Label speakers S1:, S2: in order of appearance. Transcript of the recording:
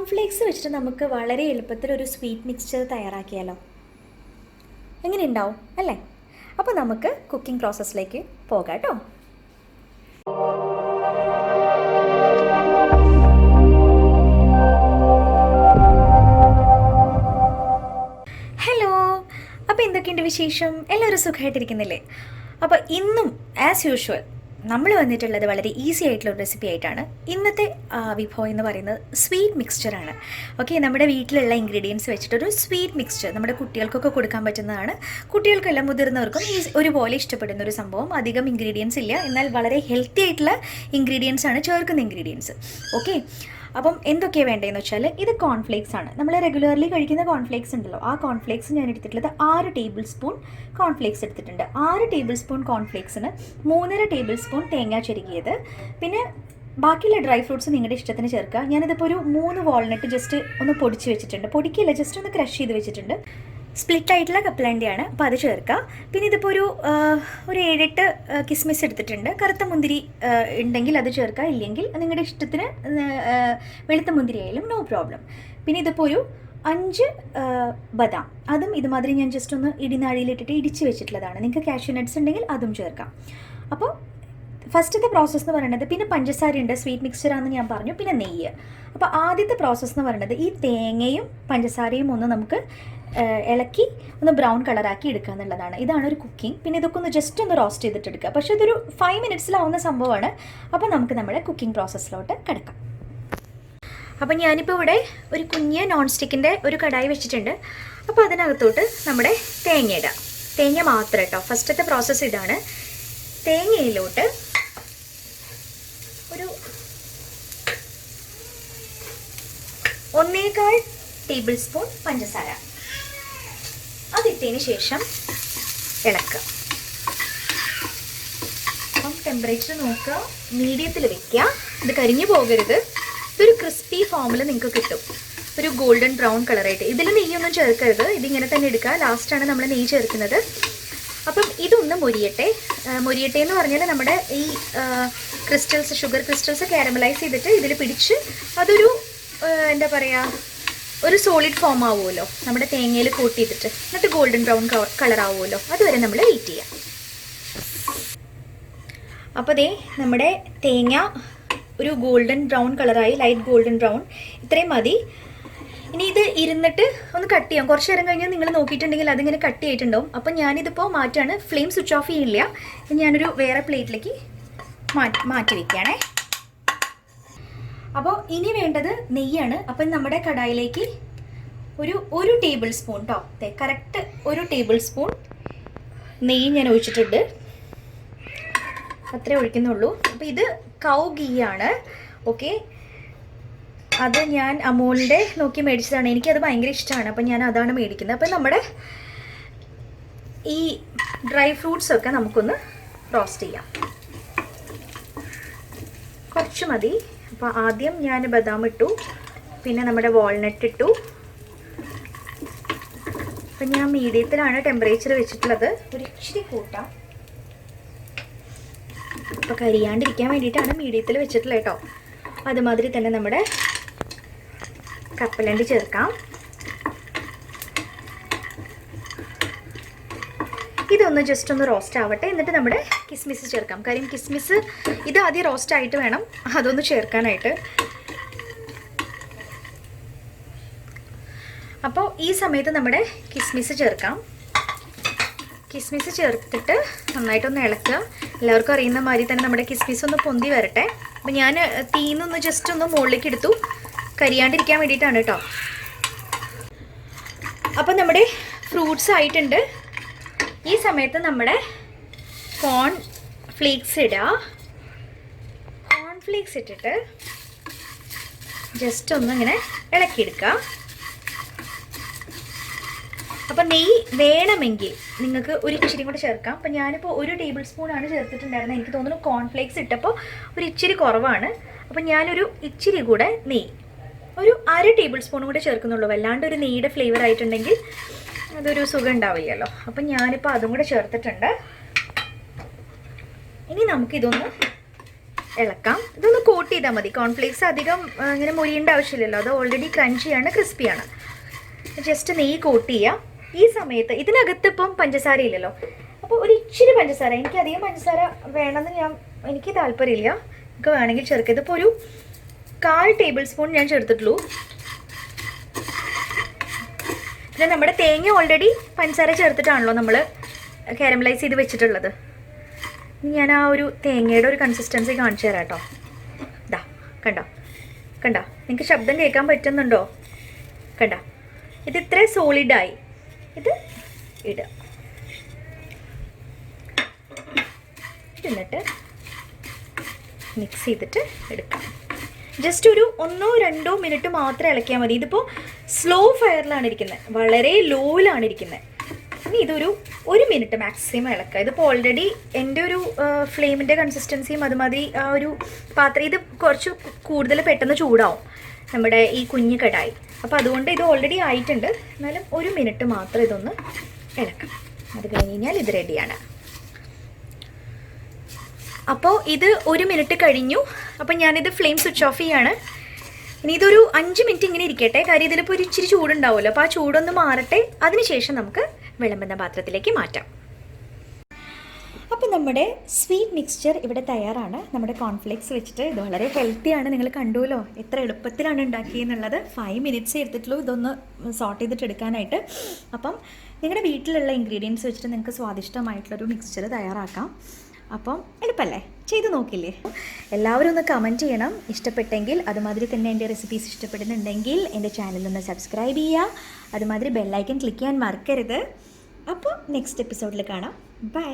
S1: Cornflakes വെച്ചിട്ട് നമുക്ക് വളരെ എളുപ്പത്തിൽ ഒരു സ്വീറ്റ് മിക്സ്ചർ തയ്യാറാക്കിയാലോ? എങ്ങനെ ഉണ്ടാവും അല്ലേ? അപ്പോൾ നമുക്ക് കുക്കിംഗ് പ്രോസസ്സിലേക്ക് പോകാം കേട്ടോ. ഹലോ, അപ്പോൾ എന്തൊക്കെയുണ്ട് വിശേഷം? എല്ലാവരും സുഖമായിട്ടിരിക്കുന്നില്ലേ? അപ്പോൾ ഇന്നും ആസ് യൂഷ്വൽ നമ്മൾ വന്നിട്ടുള്ളത് വളരെ ഈസി ആയിട്ടുള്ള ഒരു റെസിപ്പി ആയിട്ടാണ്. ഇന്നത്തെ വിഭവം എന്ന് പറയുന്നത് സ്വീറ്റ് മിക്സ്ചറാണ്. ഓക്കെ, നമ്മുടെ വീട്ടിലുള്ള ഇൻഗ്രീഡിയൻസ് വെച്ചിട്ടൊരു സ്വീറ്റ് മിക്സ്ചർ നമ്മുടെ കുട്ടികൾക്കൊക്കെ കൊടുക്കാൻ പറ്റുന്നതാണ്. കുട്ടികൾക്കെല്ലാം മുതിർന്നവർക്കും ഒരുപോലെ ഇഷ്ടപ്പെടുന്ന ഒരു സംഭവം. അധികം ഇൻഗ്രീഡിയൻസ് ഇല്ല, എന്നാൽ വളരെ ഹെൽത്തി ആയിട്ടുള്ള ഇൻഗ്രീഡിയൻസ് ആണ് ചേർക്കുന്ന ഇൻഗ്രീഡിയൻസ്. ഓക്കെ, അപ്പം എന്തൊക്കെയാണ് വേണ്ടതെന്ന് വെച്ചാൽ ഇത് കോൺഫ്ലേക്സ് ആണ്. നമ്മൾ റെഗുലർലി കഴിക്കുന്ന കോൺഫ്ലേക്സ് ഉണ്ടല്ലോ, ആ കോൺഫ്ലേക്സ് ഞാൻ എടുത്തിട്ടുള്ളത് 6 ടേബിൾ സ്പൂൺ കോൺഫ്ലേക്സ് എടുത്തിട്ടുണ്ട്. 6 ടേബിൾ സ്പൂൺ കോൺഫ്ലേക്സിന് 3.5 ടേബിൾ സ്പൂൺ തേങ്ങ ചെരുകിയത്, പിന്നെ ബാക്കിയുള്ള ഡ്രൈ ഫ്രൂട്ട്സ് നിങ്ങളുടെ ഇഷ്ടത്തിന് ചേർക്കുക. ഞാനിതിപ്പോൾ ഒരു 3 വാൾനട്ട് ജസ്റ്റ് ഒന്ന് പൊടിച്ച് വെച്ചിട്ടുണ്ട്. പൊടിക്കില്ല, ജസ്റ്റ് ഒന്ന് ക്രഷ് ചെയ്ത് വെച്ചിട്ടുണ്ട്. സ്പ്ലിറ്റ് ആയിട്ടുള്ള കപ്പലണ്ടിയാണ്, അപ്പോൾ അത് ചേർക്കുക. പിന്നെ ഇതിപ്പോൾ ഒരു 7-8 കിസ്മിസ് എടുത്തിട്ടുണ്ട്. കറുത്ത മുന്തിരി ഉണ്ടെങ്കിൽ അത് ചേർക്കുക, ഇല്ലെങ്കിൽ നിങ്ങളുടെ ഇഷ്ടത്തിന് വെളുത്ത മുന്തിരി ആയാലും നോ പ്രോബ്ലം. പിന്നെ ഇതിപ്പോൾ ഒരു 5 ബദാം, അതും ഇതുമാതിരി ഞാൻ ജസ്റ്റ് ഒന്ന് ഇടിനാഴിയിലിട്ടിട്ട് ഇടിച്ച് വെച്ചിട്ടുള്ളതാണ്. നിങ്ങൾക്ക് കാഷ്യൂ നട്ട്സ് ഉണ്ടെങ്കിൽ അതും ചേർക്കാം. അപ്പോൾ ഫസ്റ്റത്തെ പ്രോസസ്സ് എന്ന് പറയുന്നത്, പിന്നെ പഞ്ചസാര ഉണ്ട്, സ്വീറ്റ് മിക്സ്ചറാണെന്ന് ഞാൻ പറഞ്ഞു, പിന്നെ നെയ്യ്. അപ്പോൾ ആദ്യത്തെ പ്രോസസ്സ് എന്ന് പറയുന്നത് ഈ തേങ്ങയും പഞ്ചസാരയും ഒന്ന് നമുക്ക് ഇളക്കി ഒന്ന് ബ്രൗൺ കളറാക്കി എടുക്കുക എന്നുള്ളതാണ്. ഇതാണ് ഒരു കുക്കിംഗ്. പിന്നെ ഇതൊക്കെ ഒന്ന് ജസ്റ്റ് ഒന്ന് റോസ്റ്റ് ചെയ്തിട്ടെടുക്കുക. പക്ഷേ ഇതൊരു 5 മിനിറ്റ്സിലാവുന്ന സംഭവമാണ്. അപ്പോൾ നമുക്ക് നമ്മുടെ കുക്കിംഗ് പ്രോസസ്സിലോട്ട് കിടക്കാം. അപ്പോൾ ഞാനിപ്പോൾ ഇവിടെ ഒരു കുഞ്ഞ് നോൺ സ്റ്റിക്കിൻ്റെ ഒരു കടായി വെച്ചിട്ടുണ്ട്. അപ്പോൾ അതിനകത്തോട്ട് നമ്മുടെ തേങ്ങ ഇടാം. തേങ്ങ മാത്രം കേട്ടോ, ഫസ്റ്റത്തെ പ്രോസസ്സ് ഇതാണ്. തേങ്ങയിലോട്ട് ഒരു 1.25 ടേബിൾ സ്പൂൺ പഞ്ചസാര അതിട്ടതിന് ശേഷം ഇളക്കുക. അപ്പം ടെമ്പറേച്ചർ നോക്കുക, മീഡിയത്തിൽ വെക്കുക. ഇത് കരിഞ്ഞു പോകരുത്. ഇതൊരു ക്രിസ്പി ഫോമിൽ നിങ്ങൾക്ക് കിട്ടും, ഒരു ഗോൾഡൻ ബ്രൗൺ കളറായിട്ട്. ഇതിൽ നെയ്യൊന്നും ചേർക്കരുത്, ഇതിങ്ങനെ തന്നെ എടുക്കുക. ലാസ്റ്റാണ് നമ്മൾ നെയ്യ് ചേർക്കുന്നത്. അപ്പം ഇതൊന്ന് മൊരിയട്ടെ എന്ന് പറഞ്ഞാൽ നമ്മുടെ ഈ ക്രിസ്റ്റൽസ്, ഷുഗർ ക്രിസ്റ്റൽസ് കാരമലൈസ് ചെയ്തിട്ട് ഇതിൽ പിടിച്ച് അതൊരു എന്താ പറയുക, ഒരു സോളിഡ് ഫോം ആവുമല്ലോ നമ്മുടെ തേങ്ങയിൽ കൂട്ടിയിട്ടിട്ട്. എന്നിട്ട് ഗോൾഡൻ ബ്രൗൺ കളർ ആവുമല്ലോ, അതുവരെ നമ്മൾ വെയിറ്റ് ചെയ്യാം. അപ്പോൾ ദേ നമ്മുടെ തേങ്ങ ഒരു ഗോൾഡൻ ബ്രൗൺ കളറായി, ലൈറ്റ് ഗോൾഡൻ ബ്രൗൺ. ഇത്രയും മതി. ഇനി ഇത് ഇരുന്നിട്ട് ഒന്ന് കട്ട് ചെയ്യാം. കുറച്ച് നേരം കഴിഞ്ഞാൽ നിങ്ങൾ നോക്കിയിട്ടുണ്ടെങ്കിൽ അതിങ്ങനെ കട്ട് ചെയ്തിട്ടുണ്ടാവും. അപ്പം ഞാനിതിപ്പോൾ മാറ്റാണ്, ഫ്ലെയിം സ്വിച്ച് ഓഫ് ചെയ്യില്ല. ഞാനൊരു വേറെ പ്ലേറ്റിലേക്ക് മാറ്റി വയ്ക്കുകയാണേ. അപ്പോൾ ഇനി വേണ്ടത് നെയ്യാണ്. അപ്പം നമ്മുടെ കടായിലേക്ക് ഒരു ടേബിൾ സ്പൂൺ കേട്ടോ, കറക്റ്റ് 1 ടേബിൾ സ്പൂൺ നെയ്യ് ഞാൻ ഒഴിച്ചിട്ടുണ്ട്. അത്രേ ഒഴിക്കുന്നുള്ളൂ. അപ്പോൾ ഇത് കൗ ഗീ ആണ്. ഓക്കെ, അത് ഞാൻ അമൂലിൻ്റെ നോക്കി മേടിച്ചതാണ്. എനിക്കത് ഭയങ്കര ഇഷ്ടമാണ്, അപ്പം ഞാൻ അതാണ് മേടിക്കുന്നത്. അപ്പം നമ്മുടെ ഈ ഡ്രൈ ഫ്രൂട്ട്സൊക്കെ നമുക്കൊന്ന് റോസ്റ്റ് ചെയ്യാം. കുറച്ച് മതി. അപ്പോൾ ആദ്യം ഞാൻ ബദാം ഇട്ടു, പിന്നെ നമ്മുടെ വാൾനട്ട് ഇട്ടു. അപ്പം ഞാൻ മീഡിയത്തിലാണ് ടെമ്പറേച്ചർ വെച്ചിട്ടുള്ളത്. ഒരു ഇച്ചിരി കൂട്ടാം, അപ്പോൾ കരിയാണ്ടിരിക്കാൻ വേണ്ടിയിട്ടാണ് മീഡിയത്തിൽ വെച്ചിട്ടുള്ളത് കേട്ടോ. അതുമാതിരി തന്നെ നമ്മുടെ കപ്പലണ്ടി ചേർക്കാം. ഇതൊന്ന് ജസ്റ്റ് ഒന്ന് റോസ്റ്റ് ആവട്ടെ. എന്നിട്ട് നമ്മുടെ കിസ്മിസ് ചേർക്കാം. കാര്യം കിസ്മിസ് ഇത് ആദ്യം റോസ്റ്റ് ആയിട്ട് വേണം അതൊന്ന് ചേർക്കാനായിട്ട്. അപ്പോൾ ഈ സമയത്ത് നമ്മുടെ കിസ്മിസ് ചേർക്കാം. കിസ്മിസ് ചേർത്തിട്ട് നന്നായിട്ടൊന്ന് ഇളക്കുക. എല്ലാവർക്കും അറിയുന്ന മാതിരി തന്നെ നമ്മുടെ കിസ്മിസ് ഒന്ന് പൊന്തി വരട്ടെ. അപ്പോൾ ഞാൻ തീന്നൊന്ന് ജസ്റ്റ് ഒന്ന് മുകളിലേക്ക് എടുത്തു, കരിയാണ്ടിരിക്കാൻ വേണ്ടിയിട്ടാണ് കേട്ടോ. അപ്പം നമ്മുടെ ഫ്രൂട്ട്സ് ആയിട്ടുണ്ട്. ഈ സമയത്ത് നമ്മുടെ കോൺ ഫ്ലേക്സ് ഇടുക. കോൺ ഫ്ലേക്സ് ഇട്ടിട്ട് ജസ്റ്റ് ഒന്ന് ഇങ്ങനെ ഇളക്കിയെടുക്കുക. അപ്പം നെയ്യ് വേണമെങ്കിൽ നിങ്ങൾക്ക് ഒരു ഇച്ചിരി കൂടെ ചേർക്കാം. അപ്പം ഞാനിപ്പോൾ 1 ടേബിൾ സ്പൂണാണ് ചേർത്തിട്ടുണ്ടായിരുന്നത്. എനിക്ക് തോന്നുന്നു കോൺഫ്ലേക്സ് ഇട്ടപ്പോൾ ഒരു ഇച്ചിരി കുറവാണ്. അപ്പം ഞാനൊരു ഇച്ചിരി കൂടെ നെയ്യ്, ഒരു 1/2 ടേബിൾ സ്പൂൺ കൂടെ ചേർക്കുന്നുള്ളൂ. വല്ലാണ്ട് ഒരു നെയ്യുടെ ഫ്ലേവർ ആയിട്ടുണ്ടെങ്കിൽ അതൊരു സുഖം ഉണ്ടാവില്ലല്ലോ. അപ്പം ഞാനിപ്പോൾ അതും കൂടെ ചേർത്തിട്ടുണ്ട്. ഇനി നമുക്കിതൊന്ന് ഇളക്കാം. ഇതൊന്ന് കോട്ട് ചെയ്താൽ മതി. കോൺഫ്ലേക്സ് അധികം ഇങ്ങനെ മുരിയേണ്ട ആവശ്യമില്ലല്ലോ, അത് ഓൾറെഡി ക്രഞ്ചിയാണ്, ക്രിസ്പിയാണ്. ജസ്റ്റ് നെയ്യ് കോട്ട് ചെയ്യുക. ഈ സമയത്ത് ഇതിനകത്ത് ഇപ്പം പഞ്ചസാര ഇല്ലല്ലോ, അപ്പോൾ ഒരു ഇച്ചിരി പഞ്ചസാര, എനിക്ക് അധികം പഞ്ചസാര വേണമെന്ന് എനിക്ക് താല്പര്യമില്ല, നിങ്ങൾക്ക് വേണമെങ്കിൽ ചേർക്കുക. ഇതിപ്പോൾ ഒരു 1/4 ടേബിൾ സ്പൂൺ ഞാൻ ചേർത്തിട്ടുള്ളൂ. പിന്നെ നമ്മുടെ തേങ്ങ ഓൾറെഡി പഞ്ചസാര ചേർത്തിട്ടാണല്ലോ നമ്മൾ കാരമലൈസ് ചെയ്ത് വെച്ചിട്ടുള്ളത്. ഞാൻ ആ ഒരു തേങ്ങയുടെ ഒരു കൺസിസ്റ്റൻസി കാണിച്ചു തരാം കേട്ടോ. ഇതാ കണ്ടോ, കണ്ടോ, നിങ്ങൾക്ക് ശബ്ദം കേൾക്കാൻ പറ്റുന്നുണ്ടോ? കണ്ടോ, ഇത് ഇത്ര സോളിഡായി. ഇത് ഇടുക, എന്നിട്ട് മിക്സ് ചെയ്തിട്ട് എടുക്കാം. ജസ്റ്റ് ഒരു 1-2 മിനിറ്റ് മാത്രം ഇളക്കിയാൽ മതി. ഇതിപ്പോൾ സ്ലോ ഫയറിലാണ് ഇരിക്കുന്നത്, വളരെ ലോയിലാണ് ഇരിക്കുന്നത്. ഇനി ഇതൊരു 1 മിനിറ്റ് മാക്സിമം ഇളക്കുക. ഇതിപ്പോൾ ഓൾറെഡി എൻ്റെ ഒരു ഫ്ലെയിമിൻ്റെ കൺസിസ്റ്റൻസിയും അതുമാതിരി ആ ഒരു പാത്രം, ഇത് കുറച്ച് കൂടുതൽ പെട്ടെന്ന് ചൂടാവും നമ്മുടെ ഈ കുഞ്ഞു കടായി. അപ്പോൾ അതുകൊണ്ട് ഇത് ഓൾറെഡി ആയിട്ടുണ്ട്. എന്നാലും 1 മിനിറ്റ് മാത്രം ഇതൊന്ന് ഇളക്കാം. അത് കഴിഞ്ഞ് കഴിഞ്ഞാൽ ഇത് റെഡിയാണ്. അപ്പോൾ ഇത് 1 മിനിറ്റ് കഴിഞ്ഞു. അപ്പം ഞാനിത് ഫ്ലെയിം സ്വിച്ച് ഓഫ് ചെയ്യാണ്. ഇനി ഇതൊരു 5 മിനിറ്റ് ഇങ്ങനെ ഇരിക്കട്ടെ, കാര്യം ഇതിലിപ്പോൾ ഒരു ഇച്ചിരി ചൂടുണ്ടാവുമല്ലോ. അപ്പോൾ ആ ചൂടൊന്ന് മാറട്ടെ, അതിനുശേഷം നമുക്ക് വിളമ്പുന്ന പാത്രത്തിലേക്ക് മാറ്റാം. അപ്പോൾ നമ്മുടെ സ്വീറ്റ് മിക്സ്ചർ ഇവിടെ തയ്യാറാണ്. നമ്മുടെ കോൺഫ്ലേക്സ് വെച്ചിട്ട് ഇത് വളരെ ഹെൽത്തിയാണ്. നിങ്ങൾ കണ്ടുവല്ലോ എത്ര എളുപ്പത്തിലാണ് ഉണ്ടാക്കിയെന്നുള്ളത്. 5 മിനിറ്റ്സ് എടുത്തിട്ടുള്ളൂ ഇതൊന്ന് സോർട്ട് ചെയ്തിട്ട് എടുക്കാനായിട്ട്. അപ്പം നിങ്ങളുടെ വീട്ടിലുള്ള ഇൻഗ്രീഡിയൻസ് വെച്ചിട്ട് നിങ്ങൾക്ക് സ്വാദിഷ്ടമായിട്ടുള്ളൊരു മിക്സ്ചർ തയ്യാറാക്കാം. അപ്പം എളുപ്പമല്ലേ, ചെയ്ത് നോക്കില്ലേ? എല്ലാവരും ഒന്ന് കമൻറ്റ് ചെയ്യണം ഇഷ്ടപ്പെട്ടെങ്കിൽ. അതുമാതിരി തന്നെ എൻ്റെ റെസിപ്പീസ് ഇഷ്ടപ്പെടുന്നുണ്ടെങ്കിൽ എൻ്റെ ചാനലൊന്ന് സബ്സ്ക്രൈബ് ചെയ്യുക. അതുമാതിരി ബെല്ലൈക്കൻ ക്ലിക്ക് ചെയ്യാൻ മറക്കരുത്. അപ്പോൾ നെക്സ്റ്റ് എപ്പിസോഡിൽ കാണാം. ബൈ.